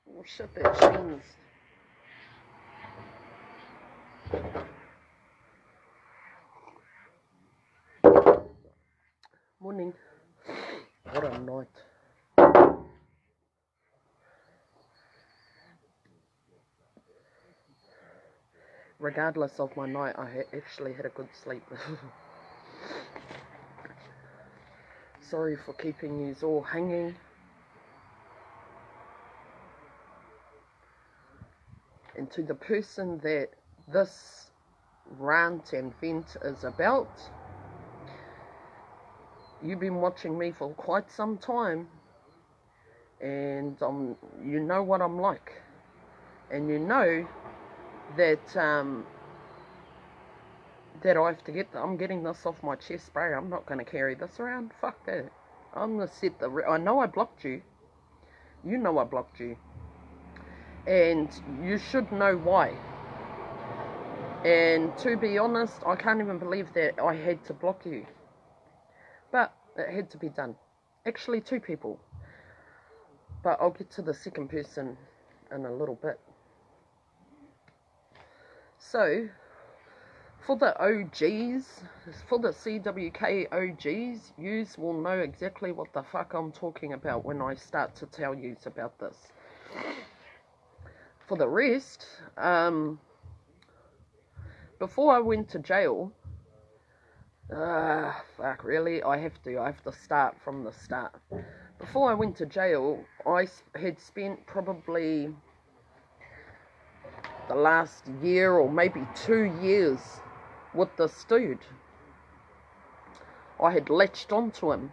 Oh shit, that changed. Morning. What a night. Regardless of my night, I actually had a good sleep. Sorry for keeping you all hanging. And to the person that this rant and vent is about, you've been watching me for quite some time, and you know what I'm like, and you know that that I have to I'm getting this off my chest, bro. I'm not going to carry this around. Fuck that. I'm going to set I know I blocked you. You know I blocked you. And you should know why. And to be honest, I can't even believe that I had to block you. But it had to be done. Actually, 2 people. But I'll get to the second person in a little bit. So, for the OGs, for the CWK OGs, yous will know exactly what the fuck I'm talking about when I start to tell yous about this. For the rest, before I went to jail, fuck, really? I have to start from the start. Before I went to jail, I had spent probably the last year or maybe 2 years with this dude. I had latched onto him,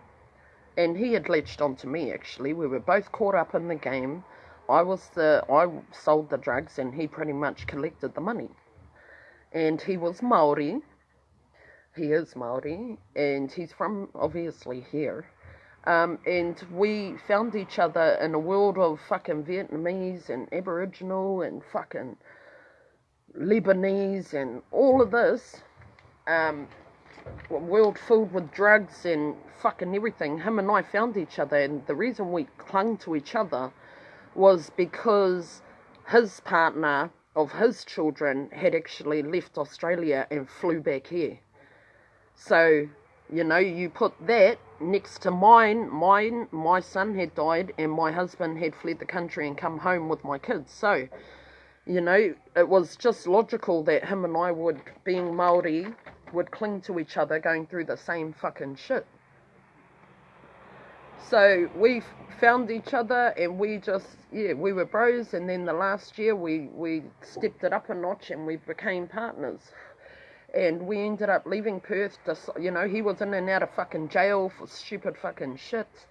and he had latched onto me, actually. We were both caught up in the game. I sold the drugs, and he pretty much collected the money. And he was Maori. He is Maori, and he's from, obviously, here. And we found each other in a world of fucking Vietnamese and Aboriginal and fucking Lebanese and all of this. A world filled with drugs and fucking everything. Him and I found each other, and the reason we clung to each other was because his partner of his children had actually left Australia and flew back here. So, you know, you put that next to mine, my son had died and my husband had fled the country and come home with my kids. So, you know, it was just logical that him and I would, being Māori, would cling to each other going through the same fucking shit. So we found each other and we just, we were bros, and then the last year we stepped it up a notch and we became partners. And we ended up leaving Perth, you know, he was in and out of fucking jail for stupid fucking shit,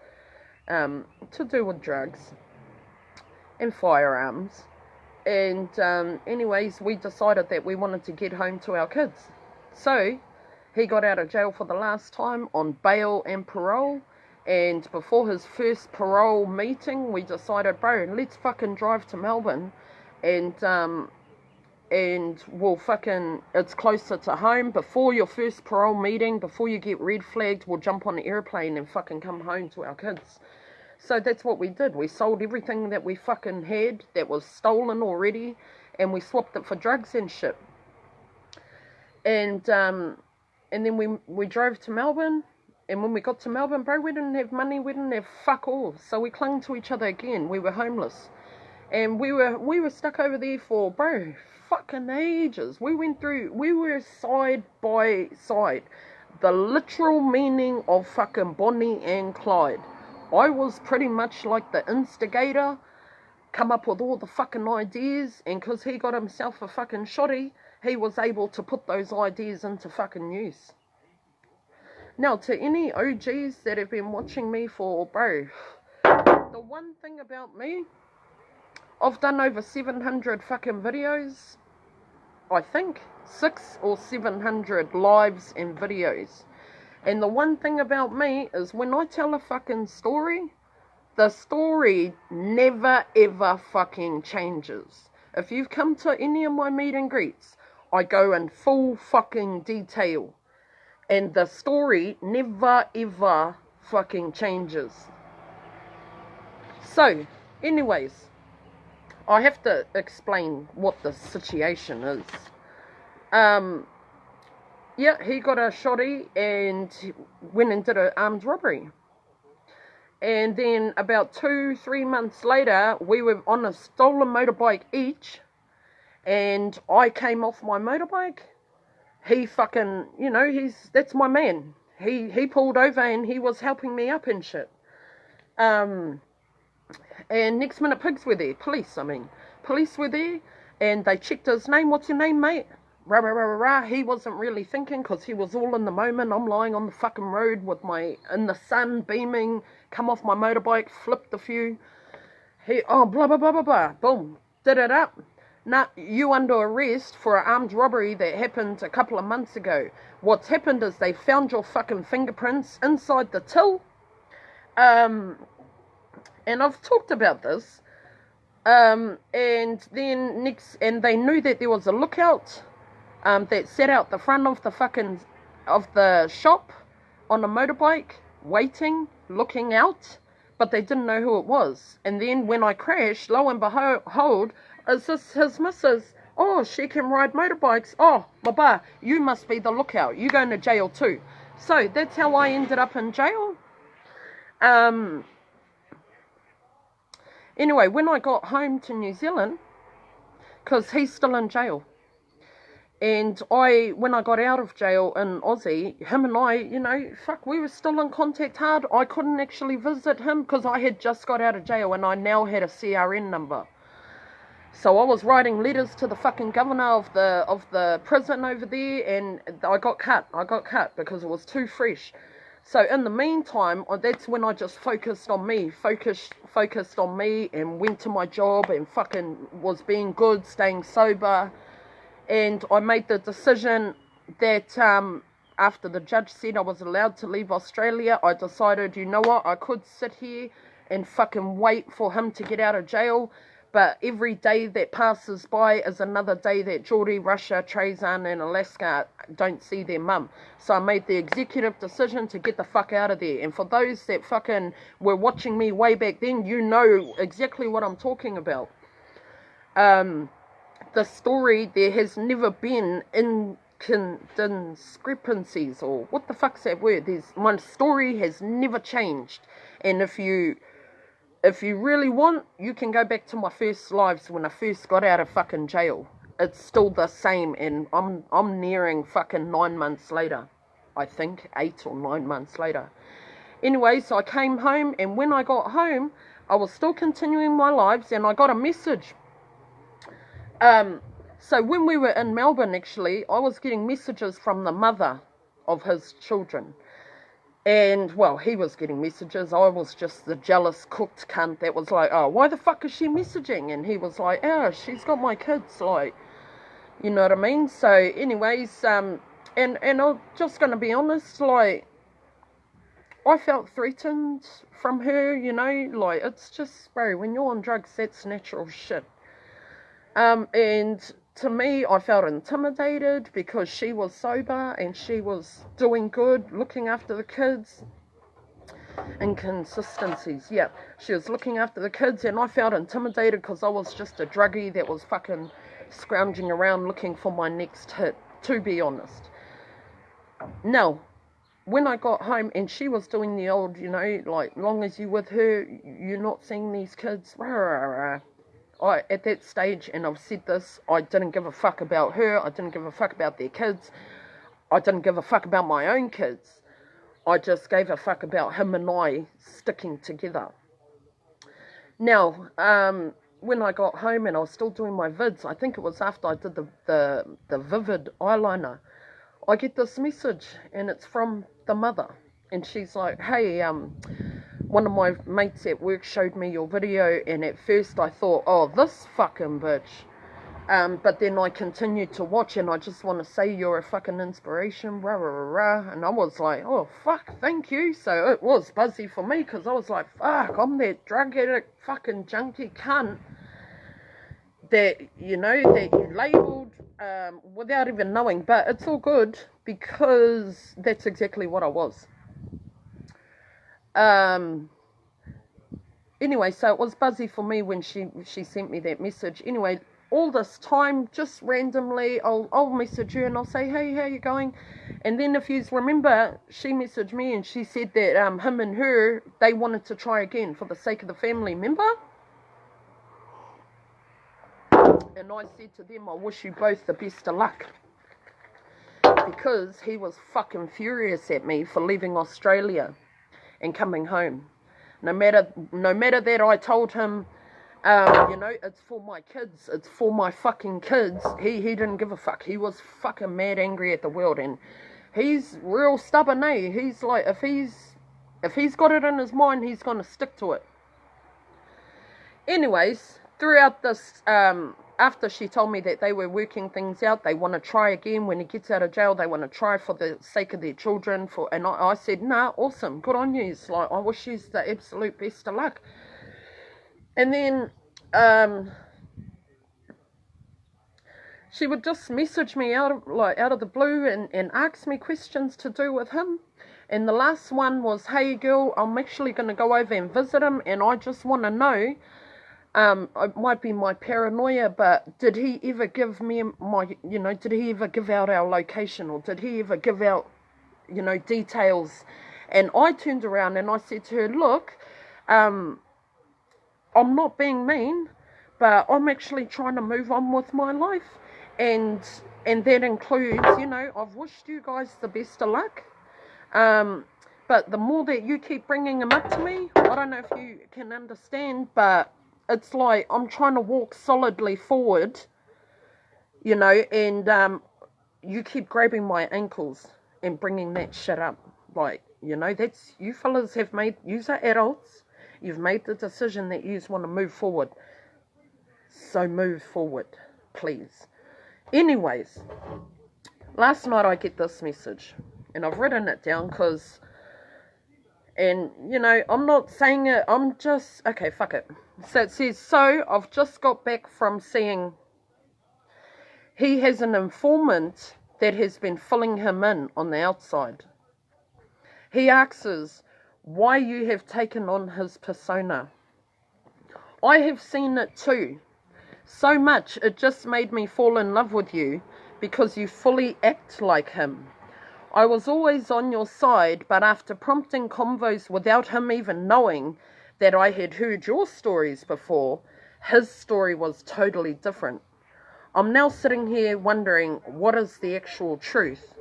to do with drugs and firearms. And anyways, we decided that we wanted to get home to our kids. So he got out of jail for the last time on bail and parole. And before his first parole meeting, we decided, bro, let's fucking drive to Melbourne, and we'll fucking, it's closer to home. Before your first parole meeting, before you get red flagged, we'll jump on an airplane and fucking come home to our kids. So that's what we did. We sold everything that we fucking had that was stolen already, and we swapped it for drugs and shit. And then we drove to Melbourne. And when we got to Melbourne, bro, we didn't have money, we didn't have fuck all. So we clung to each other again. We were homeless. And we were stuck over there for, bro, fucking ages. We were side by side. The literal meaning of fucking Bonnie and Clyde. I was pretty much like the instigator, come up with all the fucking ideas, and because he got himself a fucking shotty, he was able to put those ideas into fucking use. Now, to any OGs that have been watching me for, bro, the one thing about me, I've done over 700 fucking videos, I think, 600 or 700 lives and videos. And the one thing about me is when I tell a fucking story, the story never ever fucking changes. If you've come to any of my meet and greets, I go in full fucking detail. And the story never ever fucking changes. So, anyways, I have to explain what the situation is. Yeah, he got a shotty and went and did an armed robbery. And then about 2-3 months later, we were on a stolen motorbike each. And I came off my motorbike. He fucking, you know, that's my man. He pulled over and he was helping me up and shit. And next minute, police were there. Police were there, and they checked his name. What's your name, mate? Rah, rah, rah, rah, rah. He wasn't really thinking, because he was all in the moment. I'm lying on the fucking road in the sun, beaming, come off my motorbike, flipped a few. Blah, blah, blah, blah, blah. Boom. Did it up. Nah, you under arrest for an armed robbery that happened a couple of months ago. What's happened is they found your fucking fingerprints inside the till. And I've talked about this. And then and they knew that there was a lookout that sat out the front of the shop on a motorbike, waiting, looking out, but they didn't know who it was. And then when I crashed, lo and behold, is this his missus? Oh, she can ride motorbikes. Oh, baba, you must be the lookout. You're going to jail too. So that's how I ended up in jail. Anyway, when I got home to New Zealand, because he's still in jail, and when I got out of jail in Aussie, him and I, you know, we were still in contact hard. I couldn't actually visit him because I had just got out of jail and I now had a CRN number. So I was writing letters to the fucking governor of the prison over there, and I got cut because it was too fresh. So in the meantime, that's when I just focused on me and went to my job and fucking was being good, staying sober. And I made the decision that after the judge said I was allowed to leave Australia, I decided, you know what, I could sit here and fucking wait for him to get out of jail. But every day that passes by is another day that Geordie, Russia, Trayzan and Alaska don't see their mum. So I made the executive decision to get the fuck out of there. And for those that fucking were watching me way back then, you know exactly what I'm talking about. The story, there has never been discrepancies, or what the fuck's that word? My story has never changed. And if you really want, you can go back to my first lives when I first got out of fucking jail. It's still the same, and I'm nearing fucking 9 months later. I think 8 or 9 months later. Anyway, so I came home, and when I got home, I was still continuing my lives, and I got a message. So when we were in Melbourne, actually, I was getting messages from the mother of his children. And, well, he was getting messages. I was just the jealous, cooked cunt that was like, oh, why the fuck is she messaging? And he was like, oh, she's got my kids, like, you know what I mean? So, anyways, and I'm just going to be honest, like, I felt threatened from her, you know, like, it's just, bro, when you're on drugs, that's natural shit. And to me, I felt intimidated because she was sober and she was doing good, looking after the kids. Inconsistencies, yeah. She was looking after the kids, and I felt intimidated because I was just a druggie that was fucking scrounging around looking for my next hit, to be honest. Now, when I got home and she was doing the old, you know, like, long as you're with her, you're not seeing these kids, rah, rah, rah. At that stage, and I've said this, I didn't give a fuck about her, I didn't give a fuck about their kids, I didn't give a fuck about my own kids. I just gave a fuck about him and I sticking together. Now, when I got home and I was still doing my vids, I think it was after I did the Vivid eyeliner, I get this message, and it's from the mother, and she's like, hey, one of my mates at work showed me your video, and at first I thought, oh, this fucking bitch. But then I continued to watch, and I just want to say you're a fucking inspiration, rah, rah, rah, rah. And I was like, oh, fuck, thank you. So it was buzzy for me, because I was like, fuck, I'm that drug addict, fucking junkie cunt that, you know, that you labelled without even knowing. But it's all good, because that's exactly what I was. Anyway, so it was buzzy for me when she sent me that message. Anyway, all this time, just randomly, I'll message her and I'll say, hey, how you going? And then if you remember, she messaged me and she said that him and her, they wanted to try again for the sake of the family, remember? And I said to them, I wish you both the best of luck. Because he was fucking furious at me for leaving Australia and coming home. No matter that I told him, you know, it's for my kids, it's for my fucking kids, he didn't give a fuck. He was fucking mad angry at the world, and he's real stubborn, eh? He's like, if he's got it in his mind, he's gonna stick to it. Anyways, throughout this, after she told me that they were working things out, they want to try again when he gets out of jail, they want to try for the sake of their children, and I said, nah, awesome, good on you. It's like, I wish you the absolute best of luck. And then she would just message me out of the blue and ask me questions to do with him. And the last one was, hey girl, I'm actually going to go over and visit him, and I just want to know, it might be my paranoia, but did he ever give me did he ever give out our location, or did he ever give out, you know, details? And I turned around and I said to her, look, I'm not being mean, but I'm actually trying to move on with my life. And that includes, you know, I've wished you guys the best of luck. But the more that you keep bringing him up to me, I don't know if you can understand, but it's like I'm trying to walk solidly forward, you know, and you keep grabbing my ankles and bringing that shit up. Like, you know, that's, you fellas have made, yous are adults. You've made the decision that you want to move forward. So move forward, please. Anyways, last night I get this message. And I've written it down because... And, you know, I'm not saying it. I'm just... Okay, fuck it. So it says, so I've just got back from seeing... He has an informant that has been filling him in on the outside. He asks why you have taken on his persona. I have seen it too. So much it just made me fall in love with you because you fully act like him. I was always on your side, but after prompting convos without him even knowing that I had heard your stories before, his story was totally different. I'm now sitting here wondering what is the actual truth.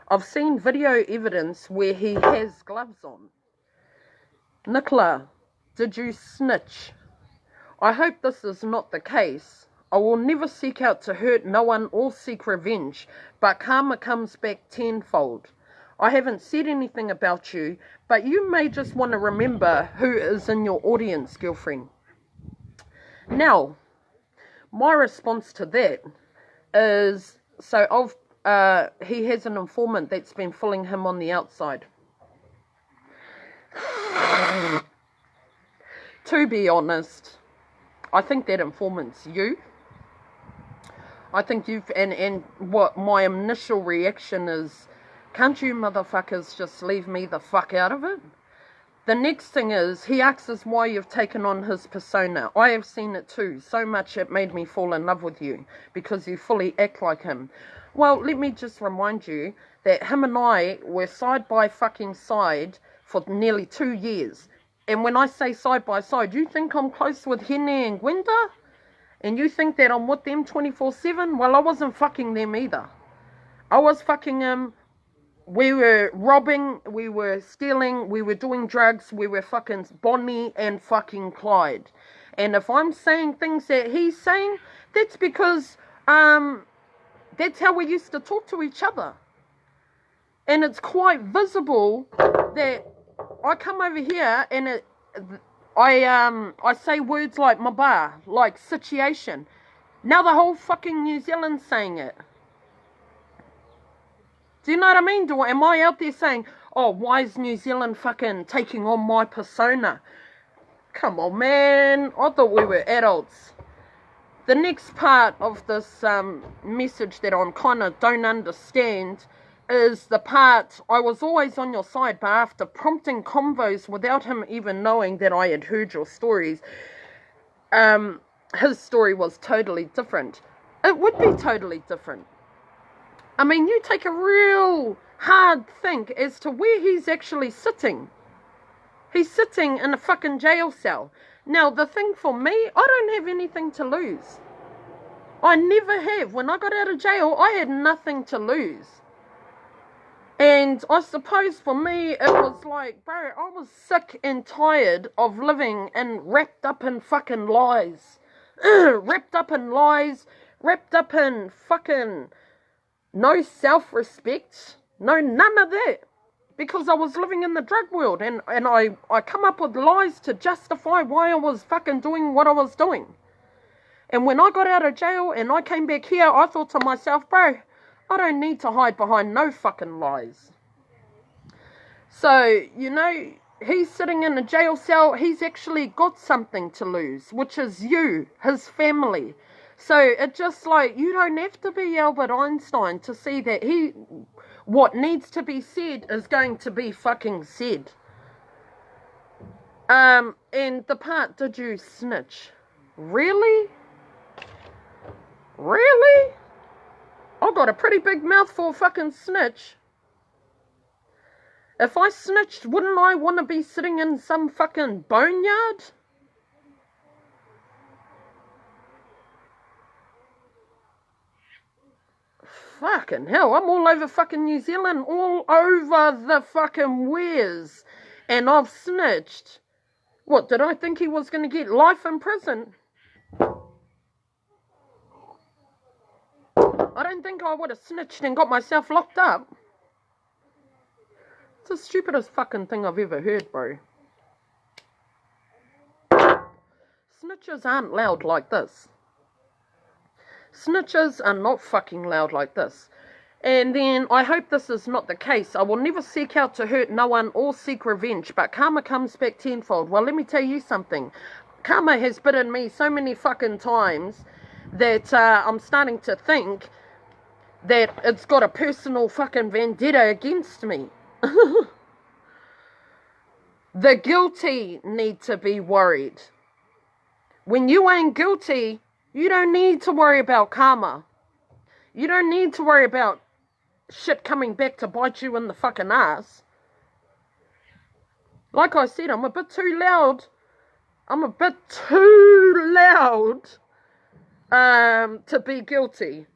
I've seen video evidence where he has gloves on. Nicola, did you snitch? I hope this is not the case. I will never seek out to hurt no one or seek revenge, but karma comes back tenfold. I haven't said anything about you, but you may just want to remember who is in your audience, girlfriend. Now, my response to that is, so he has an informant that's been fooling him on the outside. To be honest, I think that informant's you. I think you've, and what my initial reaction is, can't you motherfuckers just leave me the fuck out of it? The next thing is, he asks us why you've taken on his persona. I have seen it too. So much it made me fall in love with you, because you fully act like him. Well, let me just remind you that him and I were side by fucking side for nearly 2 years. And when I say side by side, you think I'm close with Hene and Gwenda? And you think that I'm with them 24/7? Well, I wasn't fucking them either. I was fucking them. We were robbing, we were stealing, we were doing drugs, we were fucking Bonnie and fucking Clyde. And if I'm saying things that he's saying, that's because that's how we used to talk to each other. And it's quite visible that I come over here and I say words like maba, like situation. Now the whole fucking New Zealand's saying it. Do you know what I mean? Am I out there saying, oh, why is New Zealand fucking taking on my persona? Come on, man. I thought we were adults. The next part of this message that I kind of don't understand is the part, I was always on your side, but after prompting convos without him even knowing that I had heard your stories, his story was totally different. It would be totally different. I mean, you take a real hard think as to where he's actually sitting. He's sitting in a fucking jail cell. Now, the thing for me, I don't have anything to lose. I never have. When I got out of jail, I had nothing to lose. And I suppose for me, it was like, bro, I was sick and tired of living and wrapped up in fucking lies. Wrapped up in lies, wrapped up in fucking no self-respect, no none of that. Because I was living in the drug world and I come up with lies to justify why I was fucking doing what I was doing. And when I got out of jail and I came back here, I thought to myself, bro, I don't need to hide behind no fucking lies. So, you know, he's sitting in a jail cell, he's actually got something to lose, which is you, his family. So it just like, you don't have to be Albert Einstein to see that what needs to be said is going to be fucking said. And the part, did you snitch? Really? Really? I got a pretty big mouth for a fucking snitch. If I snitched, wouldn't I want to be sitting in some fucking boneyard? Fucking hell, I'm all over fucking New Zealand, all over the fucking wheres, and I've snitched. What, did I think he was going to get life in prison? I don't think I would have snitched and got myself locked up. It's the stupidest fucking thing I've ever heard, bro. Snitches aren't loud like this. Snitches are not fucking loud like this. And then, I hope this is not the case. I will never seek out to hurt no one or seek revenge, but karma comes back tenfold. Well, let me tell you something. Karma has bitten me so many fucking times that I'm starting to think that it's got a personal fucking vendetta against me. The guilty need to be worried. When you ain't guilty, you don't need to worry about karma. You don't need to worry about shit coming back to bite you in the fucking ass. Like I said, I'm a bit too loud. I'm a bit too loud to be guilty.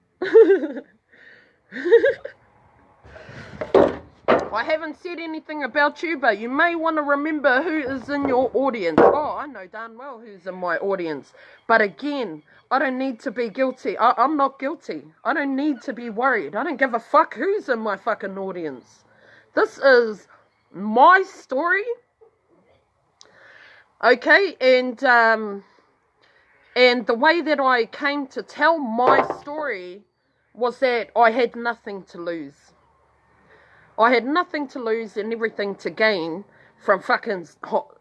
I haven't said anything about you, but you may want to remember who is in your audience. Oh, I know darn well who's in my audience. But again, I don't need to be guilty. I'm not guilty. I don't need to be worried. I don't give a fuck who's in my fucking audience. This is my story. Okay, and the way that I came to tell my story was that I had nothing to lose. I had nothing to lose and everything to gain from fucking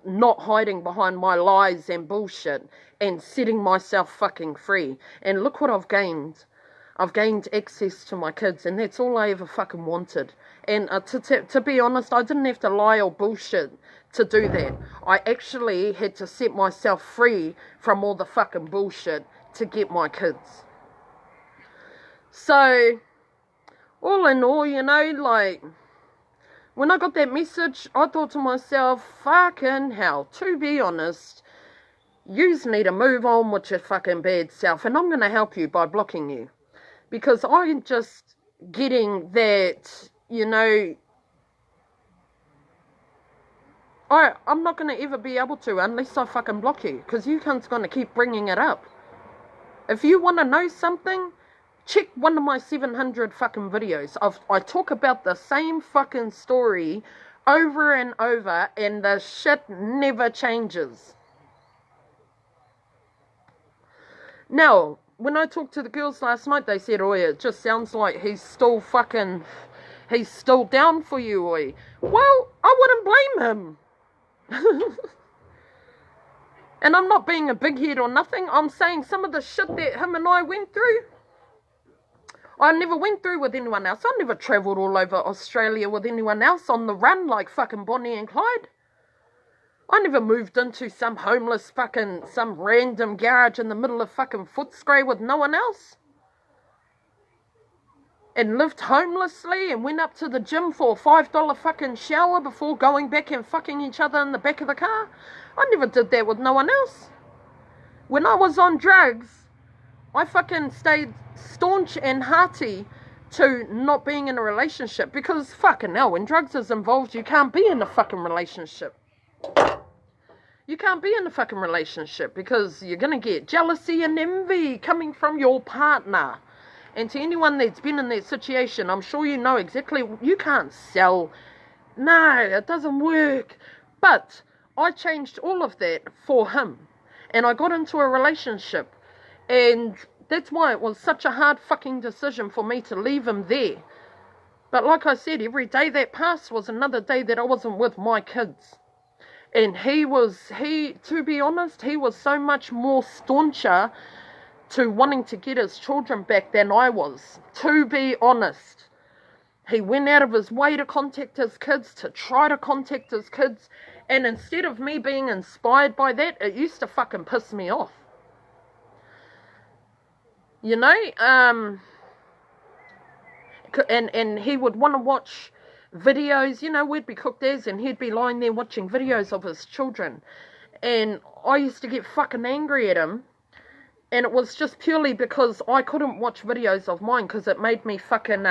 not hiding behind my lies and bullshit and setting myself fucking free. And look what I've gained. I've gained access to my kids, and that's all I ever fucking wanted. And to be honest, I didn't have to lie or bullshit to do that. I actually had to set myself free from all the fucking bullshit to get my kids. So, all in all, you know, like, when I got that message, I thought to myself, fucking hell, to be honest, yous need to move on with your fucking bad self, and I'm going to help you by blocking you. Because I'm just getting that, you know, I'm not going to ever be able to unless I fucking block you, because you cunts going to keep bringing it up. If you want to know something, check one of my 700 fucking videos. I talk about the same fucking story over and over, and the shit never changes. Now, when I talked to the girls last night, they said, oi, it just sounds like he's still down for you, oi. Well, I wouldn't blame him. And I'm not being a big head or nothing. I'm saying some of the shit that him and I went through, I never went through with anyone else. I never travelled all over Australia with anyone else on the run like fucking Bonnie and Clyde. I never moved into some homeless some random garage in the middle of fucking Footscray with no one else. And lived homelessly and went up to the gym for a $5 fucking shower before going back and fucking each other in the back of the car. I never did that with no one else. When I was on drugs, I fucking stayed staunch and hearty to not being in a relationship, because fucking hell, when drugs is involved, you can't be in a fucking relationship. You can't be in a fucking relationship because you're going to get jealousy and envy coming from your partner. And to anyone that's been in that situation, I'm sure you know exactly, you can't sell. No, it doesn't work. But I changed all of that for him. And I got into a relationship. And that's why it was such a hard fucking decision for me to leave him there. But like I said, every day that passed was another day that I wasn't with my kids. And to be honest, he was so much more stauncher to wanting to get his children back than I was. To be honest. He went out of his way to contact his kids, to try to contact his kids. And instead of me being inspired by that, it used to fucking piss me off. You know, and he would want to watch videos, you know, we'd be cooked as, and he'd be lying there watching videos of his children. And I used to get fucking angry at him. And it was just purely because I couldn't watch videos of mine because it made me fucking,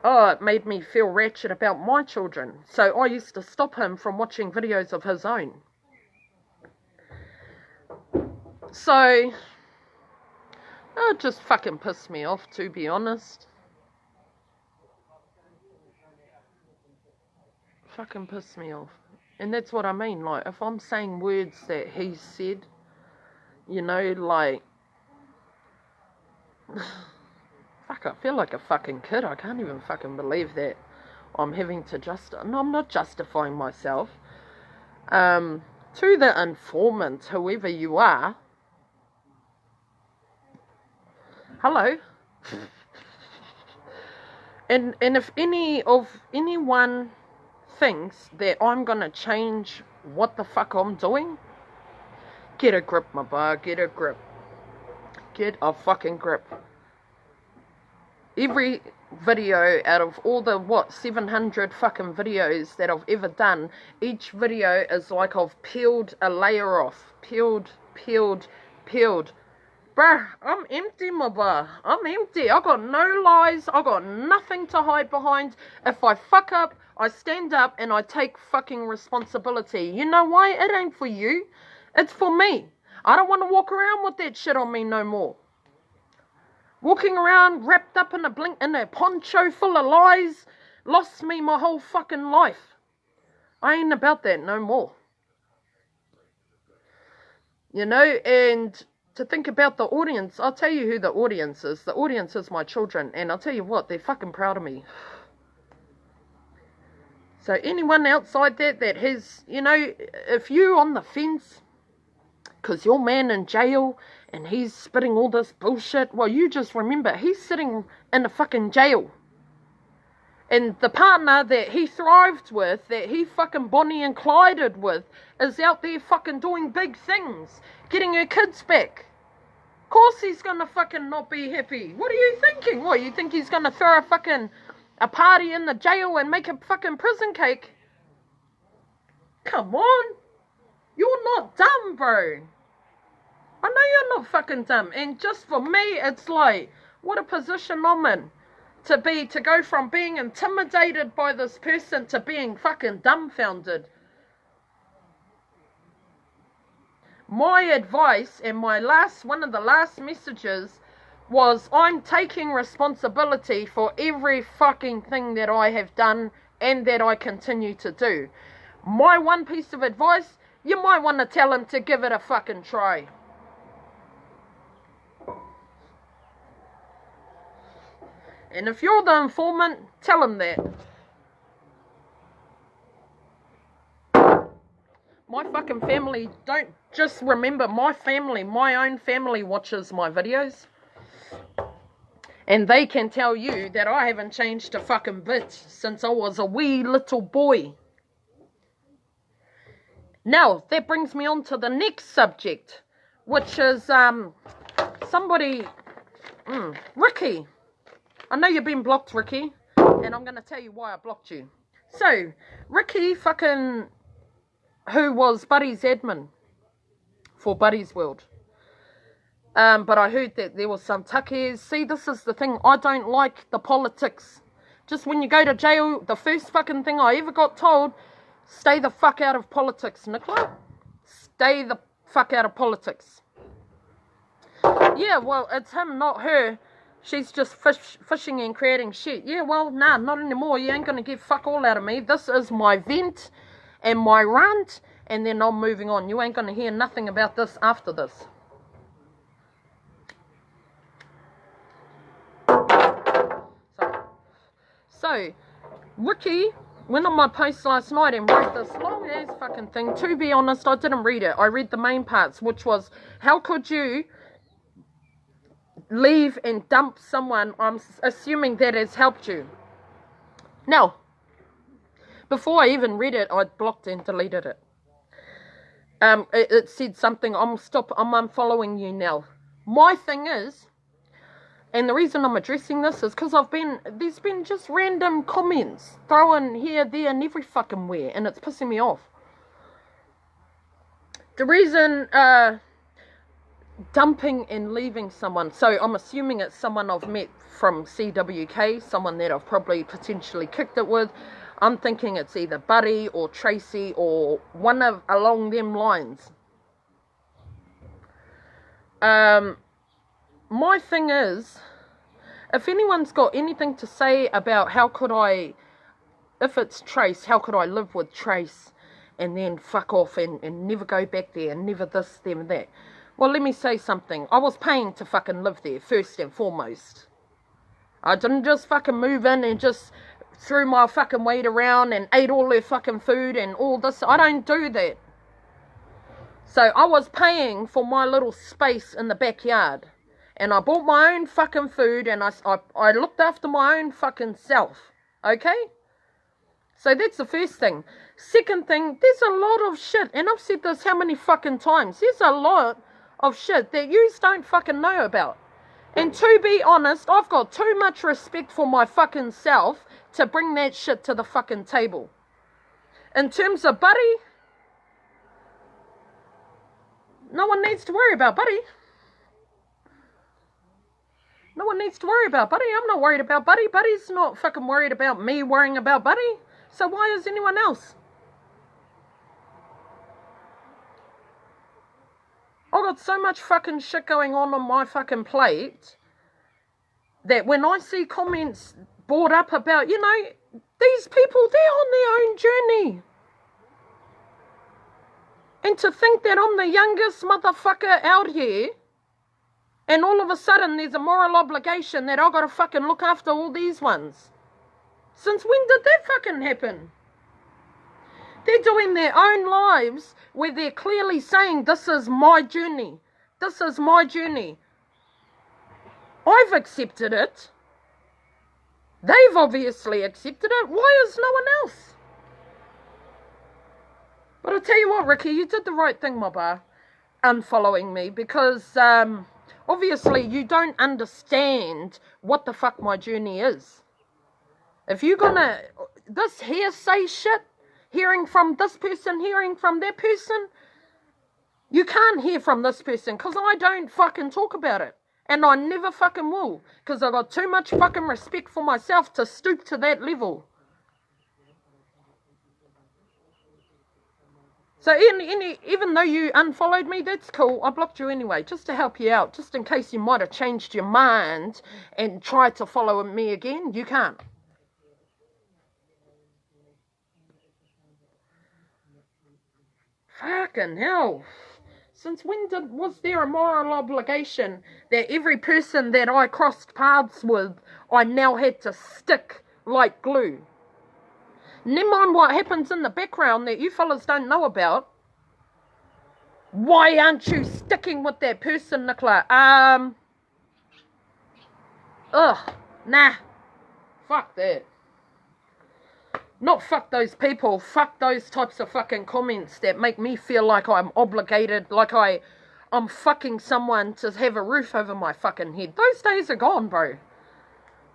it made me feel ratchet about my children. So I used to stop him from watching videos of his own. So it just fucking pissed me off, to be honest. Fucking pissed me off. And that's what I mean. Like, if I'm saying words that he said, you know, like, fuck, I feel like a fucking kid. I can't even fucking believe that I'm having to no, I'm not justifying myself. To the informant, whoever you are, hello. And if anyone thinks that I'm gonna change what the fuck I'm doing, get a grip, my bar, get a grip. Get a fucking grip. Every video out of all the, 700 fucking videos that I've ever done, each video is like I've peeled a layer off. Peeled. Bruh, I'm empty, my bar. I'm empty. I got no lies. I got nothing to hide behind. If I fuck up, I stand up and I take fucking responsibility. You know why? It ain't for you. It's for me. I don't want to walk around with that shit on me no more. Walking around wrapped up in a poncho full of lies lost me my whole fucking life. I ain't about that no more. You know, and to think about the audience, I'll tell you who the audience is. The audience is my children, and I'll tell you what, they're fucking proud of me. So anyone outside that has, you know, if you're on the fence because your man in jail and he's spitting all this bullshit, well, you just remember, he's sitting in a fucking jail. And the partner that he thrived with, that he fucking Bonnie and Clyded with, is out there fucking doing big things, getting her kids back. Of course he's gonna fucking not be happy. What are you thinking? What, you think he's gonna throw a party in the jail and make a fucking prison cake? Come on. You're not dumb, bro. I know you're not fucking dumb. And just for me, it's like, what a position I'm in. To go from being intimidated by this person to being fucking dumbfounded. My advice and one of the last messages was, I'm taking responsibility for every fucking thing that I have done and that I continue to do. My one piece of advice, you might want to tell him to give it a fucking try. And if you're the informant, tell him that. My fucking family, don't just remember, my family, my own family watches my videos. And they can tell you that I haven't changed a fucking bit since I was a wee little boy. Now, that brings me on to the next subject, which is somebody, Ricky. I know you've been blocked, Ricky, and I'm going to tell you why I blocked you. So, Ricky fucking, who was Buddy's admin for Buddy's World. But I heard that there was some tuckers. See, this is the thing. I don't like the politics. Just when you go to jail, the first fucking thing I ever got told, stay the fuck out of politics, Nicola. Stay the fuck out of politics. Yeah, well, it's him, not her. She's just fishing and creating shit. Yeah, well, nah, not anymore. You ain't gonna get fuck all out of me. This is my vent and my rant, and then I'm moving on. You ain't gonna hear nothing about this after this. So, Ricky went on my post last night and wrote this long ass fucking thing. To be honest, I didn't read it. I read the main parts, which was, how could you leave and dump someone? I'm assuming that has helped you. Now, before I even read it, I blocked and deleted it. It said something, I'm unfollowing you now. My thing is, and the reason I'm addressing this is because there's been just random comments thrown here, there, and every fucking where, and it's pissing me off. The reason, dumping and leaving someone, so I'm assuming it's someone I've met from CWK, someone that I've probably potentially kicked it with. I'm thinking it's either Buddy or Tracy or one of along them lines. My thing is, if anyone's got anything to say about if it's Trace, how could I live with Trace and then fuck off and never go back there and never this, them, that. Well, let me say something. I was paying to fucking live there, first and foremost. I didn't just fucking move in and just threw my fucking weight around and ate all their fucking food and all this. I don't do that. So I was paying for my little space in the backyard. And I bought my own fucking food and I looked after my own fucking self. Okay? So that's the first thing. Second thing, there's a lot of shit. And I've said this how many fucking times. There's a lot of shit that yous don't fucking know about. And to be honest, I've got too much respect for my fucking self to bring that shit to the fucking table. In terms of Buddy, no one needs to worry about Buddy. No one needs to worry about Buddy. I'm not worried about Buddy. Buddy's not fucking worried about me worrying about Buddy. So why is anyone else? I've got so much fucking shit going on my fucking plate that when I see comments brought up about, these people, they're on their own journey. And to think that I'm the youngest motherfucker out here, and all of a sudden there's a moral obligation that I've got to fucking look after all these ones. Since when did that fucking happen? They're doing their own lives where they're clearly saying, this is my journey. This is my journey. I've accepted it. They've obviously accepted it. Why is no one else? But I'll tell you what, Ricky, you did the right thing, my bar, unfollowing me, because obviously you don't understand what the fuck my journey is. If you're gonna, this hearsay shit, hearing from this person, hearing from that person, you can't hear from this person, because I don't fucking talk about it. And I never fucking will, because I got too much fucking respect for myself to stoop to that level. So even though you unfollowed me, that's cool. I blocked you anyway, just to help you out. Just in case you might have changed your mind and tried to follow me again. You can't. Fucking hell. Since when was there a moral obligation that every person that I crossed paths with I now had to stick like glue. Never mind what happens in the background that you fellas don't know about. Why aren't you sticking with that person, Nicola? Nah. Fuck that. Not fuck those people. Fuck those types of fucking comments that make me feel like I'm obligated, like I'm fucking someone to have a roof over my fucking head. Those days are gone, bro.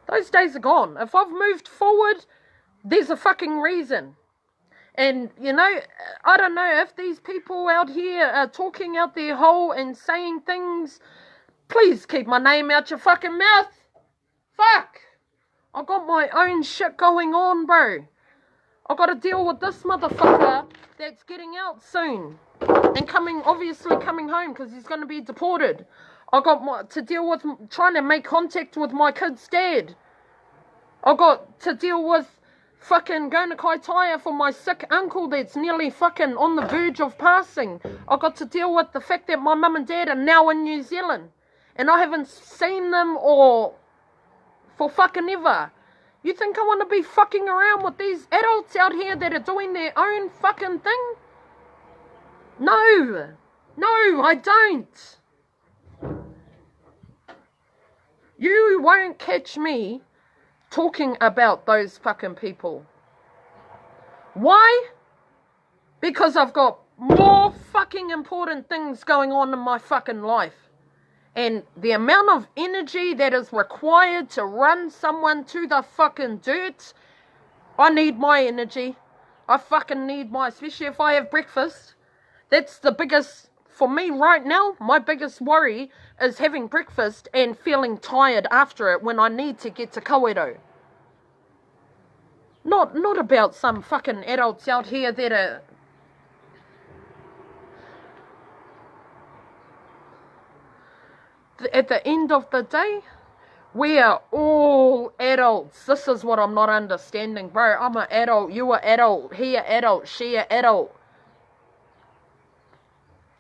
Those days are gone. If I've moved forward, there's a fucking reason. And, you know, I don't know if these people out here are talking out their hole and saying things. Please keep my name out your fucking mouth. Fuck. I got my own shit going on, bro. I got to deal with this motherfucker that's getting out soon. And obviously coming home because he's going to be deported. I got to deal with trying to make contact with my kid's dad. I got to deal with fucking going to Kaitaia for my sick uncle that's nearly fucking on the verge of passing. I got to deal with the fact that my mum and dad are now in New Zealand. And I haven't seen them for fucking ever. You think I want to be fucking around with these adults out here that are doing their own fucking thing? No. No, I don't. You won't catch me talking about those fucking people. Why? Because I've got more fucking important things going on in my fucking life. And the amount of energy that is required to run someone to the fucking dirt, I need my energy. I fucking need especially if I have breakfast. That's the biggest, for me right now, my biggest worry is having breakfast and feeling tired after it when I need to get to Kawerau. Not about some fucking adults out here that are... At the end of the day, we are all adults. This is what I'm not understanding, bro. I'm an adult, you are adult, he a adult, she a adult.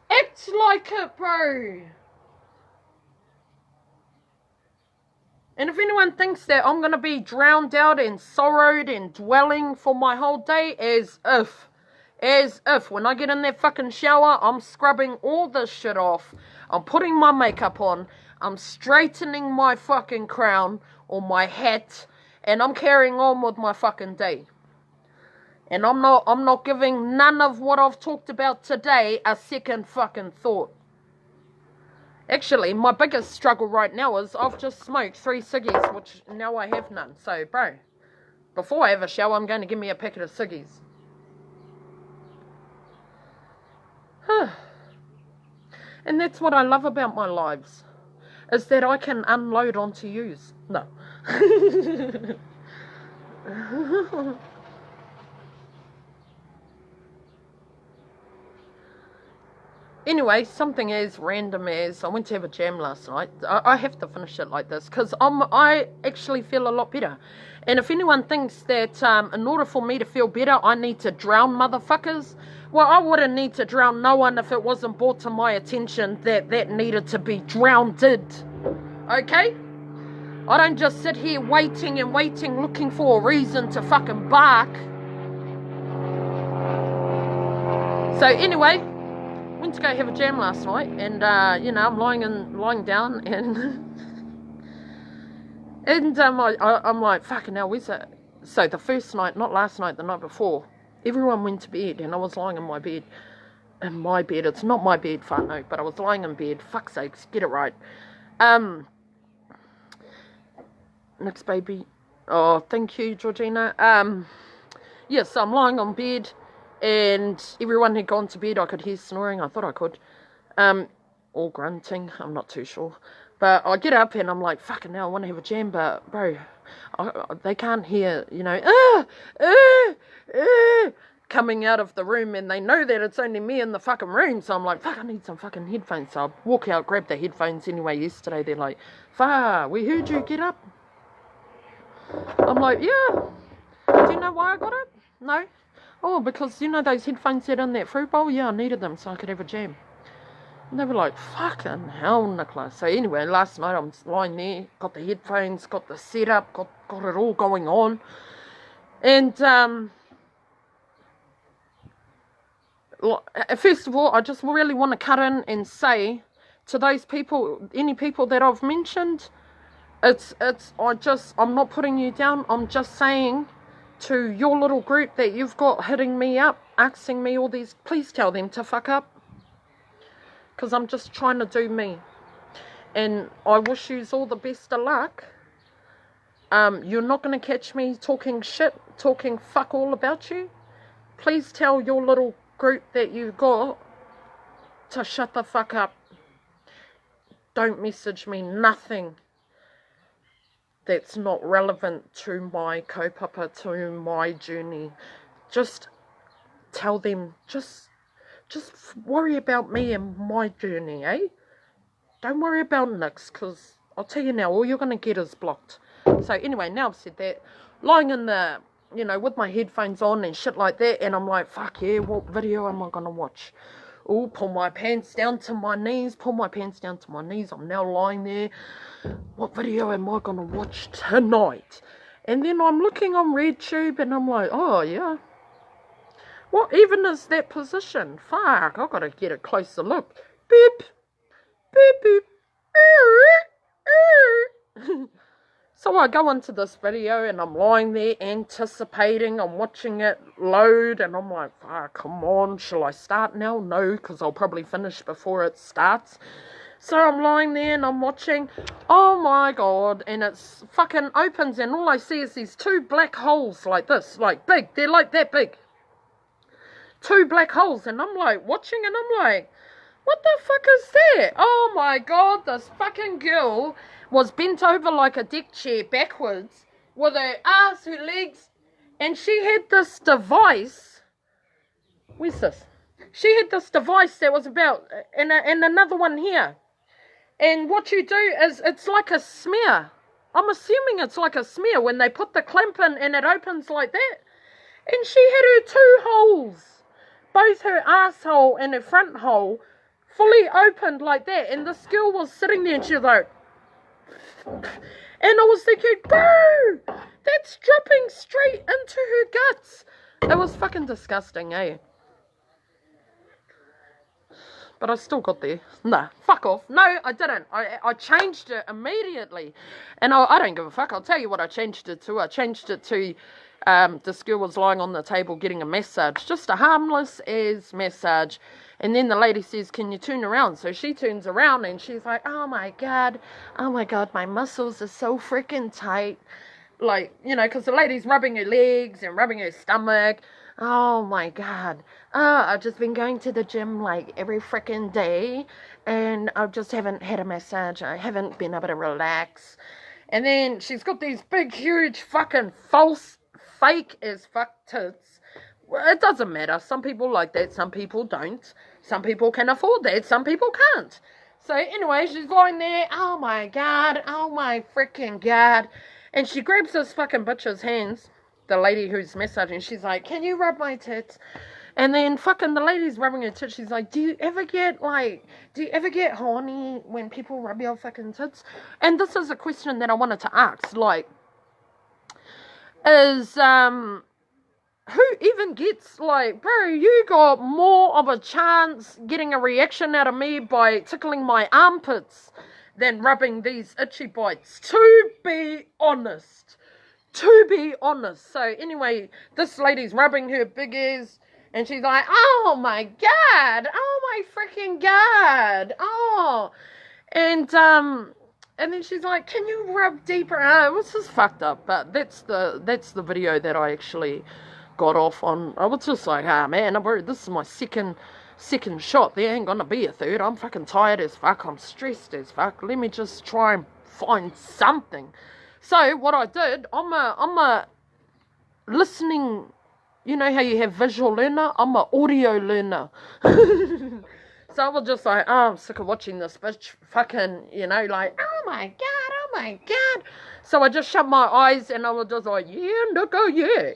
Act like it, bro. And if anyone thinks that I'm going to be drowned out and sorrowed and dwelling for my whole day, as if when I get in that fucking shower, I'm scrubbing all this shit off, I'm putting my makeup on, I'm straightening my fucking crown or my hat, and I'm carrying on with my fucking day. And I'm not giving none of what I've talked about today a second fucking thought. Actually, my biggest struggle right now is I've just smoked 3 ciggies, which now I have none. So, bro, before I have a shower, I'm going to give me a packet of ciggies. And that's what I love about my lives, is that I can unload onto yous. No. Anyway, something as random as I went to have a jam last night. I have to finish it like this because I actually feel a lot better. And if anyone thinks that in order for me to feel better, I need to drown motherfuckers, well, I wouldn't need to drown no one if it wasn't brought to my attention that needed to be drowned. Okay? I don't just sit here waiting and waiting, looking for a reason to fucking bark. So anyway, went to go have a jam last night, and you know, I'm lying down, and and I'm like, fucking hell, where's it? So the first night, not last night, the night before, everyone went to bed, and I was lying in my bed. In my bed, it's not my bed, whānau, but I was lying in bed. Fuck's sakes, get it right. Next baby. Oh, thank you, Georgina. Yes, so I'm lying on bed, and everyone had gone to bed. I could hear snoring. I thought I could. Or grunting. I'm not too sure. But I get up and I'm like, fucking hell, I want to have a jam. But, bro, they can't hear, you know, coming out of the room. And they know that it's only me in the fucking room. So I'm like, fuck, I need some fucking headphones. So I walk out, grab the headphones anyway. Yesterday, they're like, Fa, we heard you, get up. I'm like, yeah. Do you know why I got it? No. Oh, because, you know, those headphones that in that fruit bowl? Yeah, I needed them so I could have a jam. And they were like, fucking hell, Nicola. So anyway, last night I'm lying there, got the headphones, got the setup, got it all going on. And first of all, I just really want to cut in and say to those people, any people that I've mentioned, I'm not putting you down. I'm just saying to your little group that you've got hitting me up, asking me all these, please tell them to fuck up. Because I'm just trying to do me. And I wish you all the best of luck. You're not going to catch me talking shit, talking fuck all about you. Please tell your little group that you got to shut the fuck up. Don't message me nothing that's not relevant to my kaupapa, to my journey. Just tell them, just worry about me and my journey, eh? Don't worry about Nick's, because I'll tell you now, all you're going to get is blocked. So anyway, now I've said that, lying in the, with my headphones on and shit like that, and I'm like, fuck yeah, what video am I going to watch? Oh, pull my pants down to my knees, I'm now lying there. What video am I going to watch tonight? And then I'm looking on RedTube and I'm like, oh yeah. What even is that position? Fuck, I've got to get a closer look. Beep, beep, beep. So I go into this video and I'm lying there anticipating, I'm watching it load and I'm like, come on, shall I start now? No, because I'll probably finish before it starts. So I'm lying there and I'm watching, oh my god, and it's fucking opens and all I see is these two black holes like this, like big, they're like that big. Two black holes and I'm like watching and I'm like, what the fuck is that? Oh my god, this fucking girl was bent over like a deck chair backwards with her ass, her legs, and she had this device. Where's this? She had this device that was about, and another one here. And what you do is, it's like a smear. I'm assuming it's like a smear when they put the clamp in and it opens like that. And she had her two holes, both her asshole and her front hole, fully opened like that. And this girl was sitting there and she was like, and I was thinking, bro, that's dripping straight into her guts. It was fucking disgusting, eh? But I still got there. Nah, fuck off. No, I didn't. I changed it immediately. And I don't give a fuck. I'll tell you what I changed it to. I changed it to, this girl was lying on the table getting a massage. Just a harmless as massage. And then the lady says, can you turn around? So she turns around and she's like, oh my god, my muscles are so freaking tight. Like, because the lady's rubbing her legs and rubbing her stomach. Oh my god. I've just been going to the gym like every freaking day. And I just haven't had a massage. I haven't been able to relax. And then she's got these big, huge, fucking false, fake as fuck tits. Well, it doesn't matter. Some people like that, some people don't. Some people can afford that, some people can't. So anyway, she's lying there, oh my freaking god. And she grabs this fucking bitch's hands, the lady who's massaging, she's like, can you rub my tits? And then fucking the lady's rubbing her tits, she's like, do you ever get horny when people rub your fucking tits? And this is a question that I wanted to ask, like, is, who even gets, like, bro, you got more of a chance getting a reaction out of me by tickling my armpits than rubbing these itchy bites, to be honest. So anyway, this lady's rubbing her big ears and she's like, oh my god, oh my freaking god, oh. And then she's like, can you rub deeper? It was just fucked up, but that's the video that I actually got off on. I was just like, man, this is my second shot. There ain't gonna be a third. I'm fucking tired as fuck. I'm stressed as fuck. Let me just try and find something. So what I did, I'm a listening. You know how you have visual learner? I'm a audio learner. So I was just like, I'm sick of watching this bitch fucking, like, oh my god. So I just shut my eyes and I was just like, yeah, Nico, yeah.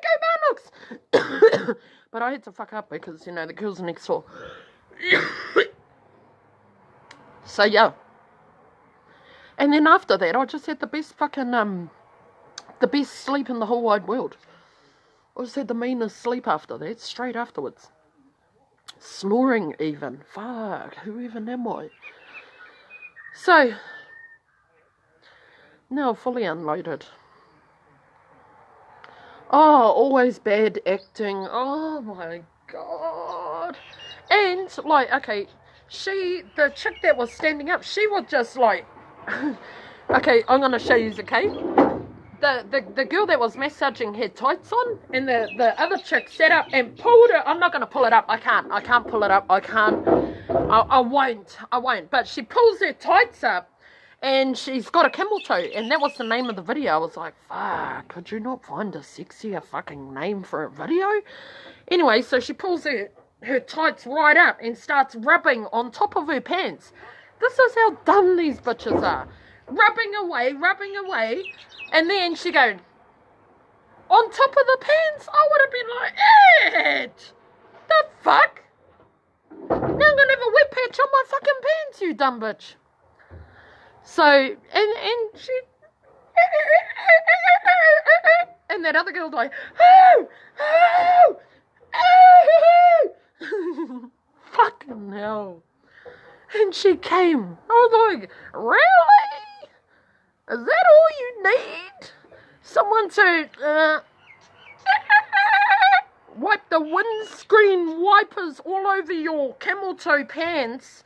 Go Bullocks. But I had to fuck up because, you know, the girls next door. So, yeah. And then after that, I just had the best fucking, the best sleep in the whole wide world. I just had the meanest sleep after that, straight afterwards. Snoring even. Fuck, who even am I? So, now fully unloaded. Oh, always bad acting. Oh my god. And, like, okay, the chick that was standing up, she was just like, okay, I'm going to show you, okay? The girl that was massaging had tights on, and the other chick sat up and pulled her. I'm not going to pull it up. I can't pull it up. I won't. But she pulls her tights up, and she's got a camel toe, and that was the name of the video. I was like, fuck, could you not find a sexier fucking name for a video? Anyway, so she pulls her tights right up and starts rubbing on top of her pants. This is how dumb these bitches are. Rubbing away, and then she going, on top of the pants? I would have been like, it! The fuck? Now I'm gonna have a wet patch on my fucking pants, you dumb bitch. So, and she, and that other girl like, fucking hell. And she came. I was like, really? Is that all you need? Someone to wipe the windscreen wipers all over your camel toe pants,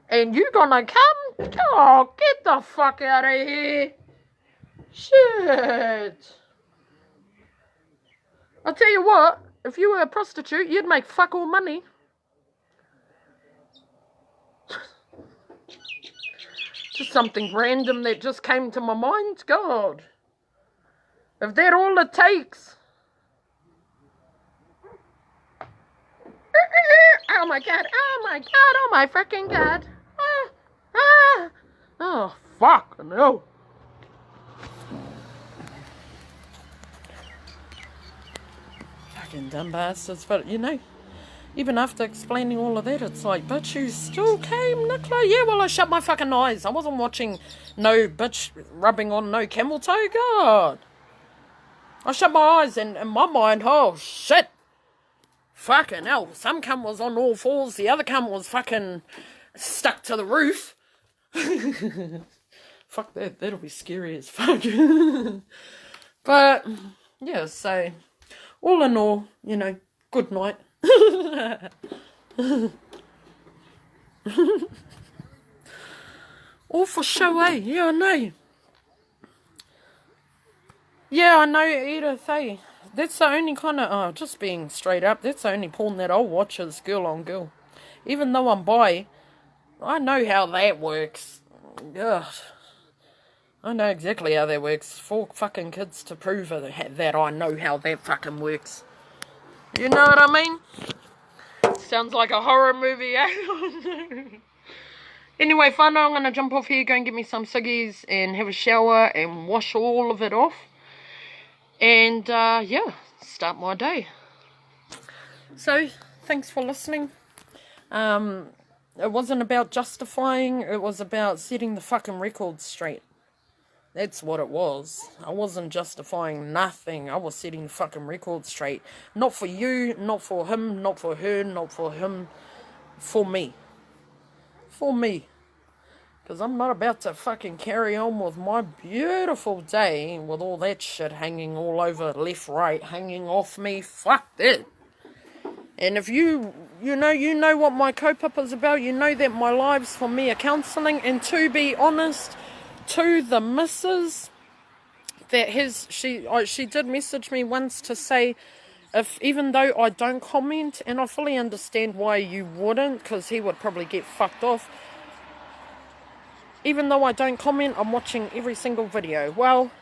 and you gonna come? Oh, get the fuck out of here. Shit. I'll tell you what, if you were a prostitute, you'd make fuck all money. Just something random that just came to my mind. God. If that all it takes. Oh my god, oh my freaking god. Oh, fuck, no. Fucking dumb bastards, but you know, even after explaining all of that, it's like, bitch, you still came, Nicola? Yeah, well, I shut my fucking eyes. I wasn't watching no bitch rubbing on no camel toe. God. I shut my eyes, and in my mind, oh, shit. Fucking hell. Some cunt was on all fours. The other cunt was fucking stuck to the roof. Fuck that. That'll be scary as fuck. But, yeah, so, all in all, you know, good night. All for show, eh? Yeah, I know. Yeah, I know, Edith, eh? That's the only kind of, just being straight up, that's the only porn that I'll watch is girl on girl. Even though I'm bi, I know how that works. Ugh. I know exactly how that works. 4 fucking kids to prove that I know how that fucking works. You know what I mean? Sounds like a horror movie, eh? Anyway, whānau, I'm going to jump off here, go and get me some ciggies and have a shower and wash all of it off. And, yeah, start my day. So, thanks for listening. It wasn't about justifying, it was about setting the fucking record straight. That's what it was. I wasn't justifying nothing. I was setting the fucking record straight. Not for you, not for him, not for her, not for him. For me. For me. Because I'm not about to fucking carry on with my beautiful day with all that shit hanging all over left, right, hanging off me. Fuck that. And if you know what my cope-up is about, you know that my life's for me a counselling. And to be honest, to the missus that she did message me once to say, even though I don't comment, and I fully understand why you wouldn't, because he would probably get fucked off. Even though I don't comment, I'm watching every single video. Well,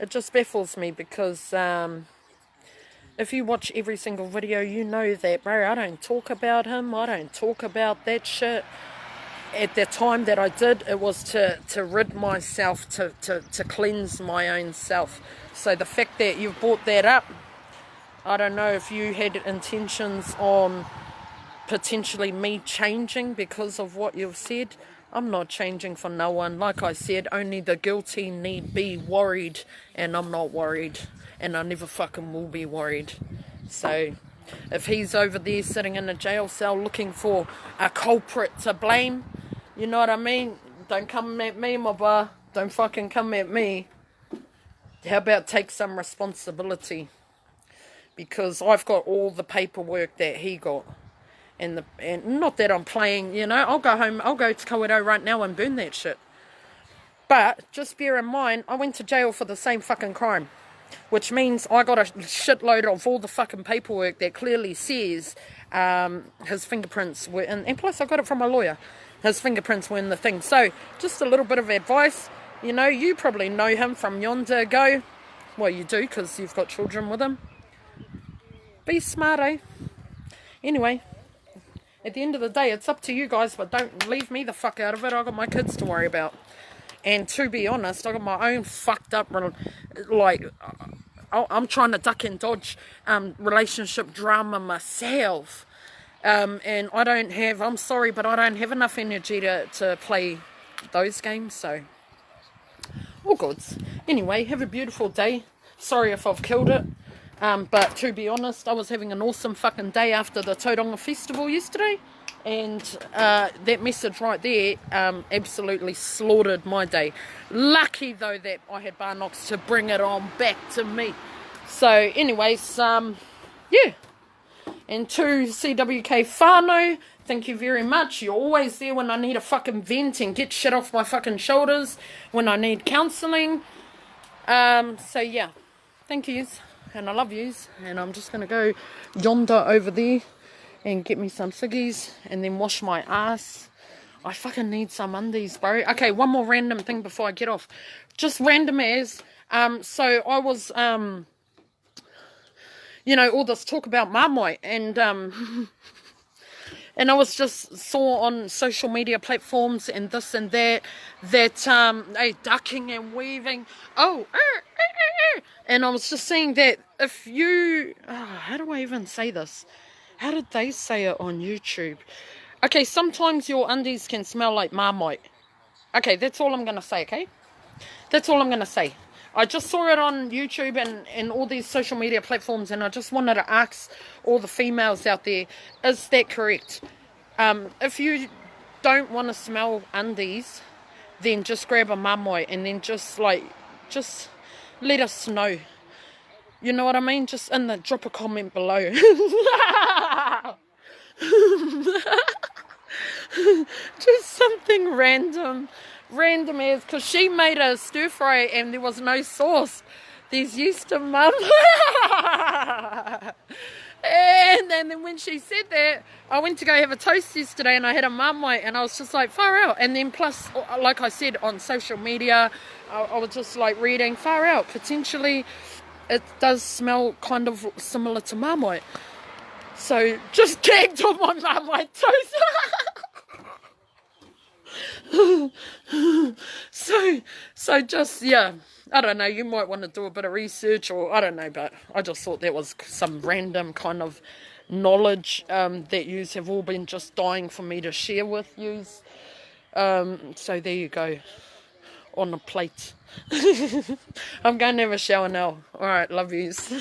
it just baffles me because if you watch every single video, you know that, bro, I don't talk about him. I don't talk about that shit. At the time that I did, it was to rid myself, to cleanse my own self. So the fact that you've brought that up, I don't know if you had intentions on potentially me changing because of what you've said. I'm not changing for no one. Like I said, only the guilty need be worried, and I'm not worried, and I never fucking will be worried. So if he's over there sitting in a jail cell looking for a culprit to blame, you know what I mean? Don't come at me, my bar. Don't fucking come at me. How about take some responsibility? Because I've got all the paperwork that he got. And not that I'm playing, you know, I'll go home, I'll go to Kawerau right now and burn that shit. But just bear in mind, I went to jail for the same fucking crime. Which means I got a shitload of all the fucking paperwork that clearly says his fingerprints were in. And plus I got it from a lawyer. His fingerprints were in the thing. So, just a little bit of advice. You know, you probably know him from yonder ago. Well, you do, because you've got children with him. Be smart, eh? Anyway, at the end of the day, it's up to you guys, but don't leave me the fuck out of it. I got my kids to worry about. And to be honest, I got my own fucked up, like, I'm trying to duck and dodge relationship drama myself. And I don't have, I'm sorry, but I don't have enough energy to play those games, so all goods. Anyway, have a beautiful day. Sorry if I've killed it. But to be honest, I was having an awesome fucking day after the Tauranga Festival yesterday. And that message right there absolutely slaughtered my day. Lucky, though, that I had Barnox to bring it on back to me. So, anyways, yeah. And to CWK Whānau, thank you very much. You're always there when I need a fucking vent and get shit off my fucking shoulders, when I need counselling. So, yeah. Thank yous. And I love yous. And I'm just going to go yonder over there and get me some ciggies and then wash my ass. I fucking need some undies, bro. Okay, one more random thing before I get off. Just random as, so I was, you know, all this talk about Marmite, and and I was just saw on social media platforms and this and that, they ducking and weaving. And I was just saying that if you, how do I even say this? How did they say it on YouTube? Okay, sometimes your undies can smell like Marmite. Okay, that's all I'm going to say, okay? That's all I'm going to say. I just saw it on YouTube and all these social media platforms, and I just wanted to ask all the females out there, is that correct? If you don't want to smell undies, then just grab a Marmite and then just let us know. You know what I mean? Just drop a comment below. Just something random as, because she made a stir fry and there was no sauce. There's used to mum. And then when she said that, I went to go have a toast yesterday and I had a Marmite and I was just like, far out. And then plus, like I said, on social media, I was just like reading, far out. Potentially, it does smell kind of similar to Marmite. So, just gagged on my Marmite toast. So just, yeah, I don't know, you might want to do a bit of research, or I don't know, but I just thought that was some random kind of knowledge that yous have all been just dying for me to share with yous. So there you go, on a plate. I'm going to have a shower now. Alright, love yous.